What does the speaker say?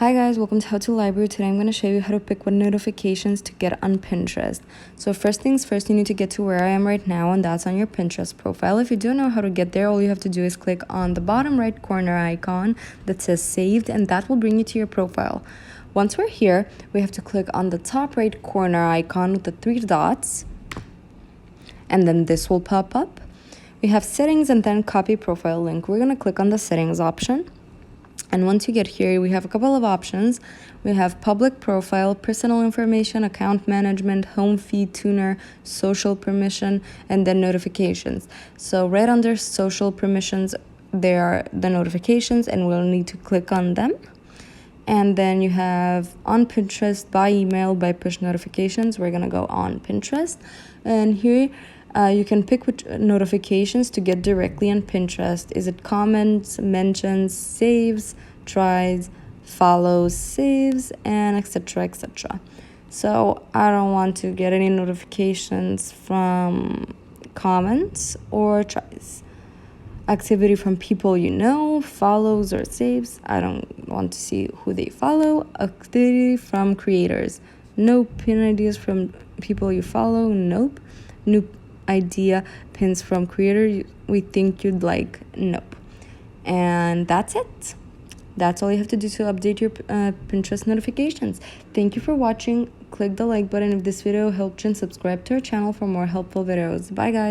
Hi guys, welcome to How to Library. Today I'm going to show you how to pick what notifications to get on Pinterest. So first things first, you need to get to where I am right now, and that's on your Pinterest profile. If you don't know how to get there, all you have to do is click on the bottom right corner icon that says saved, and that will bring you to your profile. Once we're here, we have to click on the top right corner icon with the three dots, and then this will pop up. We have settings and then copy profile link. We're going to click on the settings option. And once you get here, we have a couple of options. We have public profile, personal information, account management, home feed tuner, social permission, and then notifications. So right under social permissions, there are the notifications, and we'll need to click on them. And then you have on Pinterest, by email, by push notifications. We're going to go on Pinterest. And here you can pick which notifications to get directly on Pinterest. Is it comments, mentions, saves, tries, follows, saves, and etc. etc. So I don't want to get any notifications from comments or tries. Activity from people you know, follows or saves. I don't want to see who they follow. Activity from creators. No pin ideas from people you follow. Nope. New idea pins from creator we think you'd like. Nope. And that's it. That's all you have to do to update your Pinterest notifications. Thank you for watching. Click the like button if this video helped you, and subscribe to our channel for more helpful videos. Bye guys.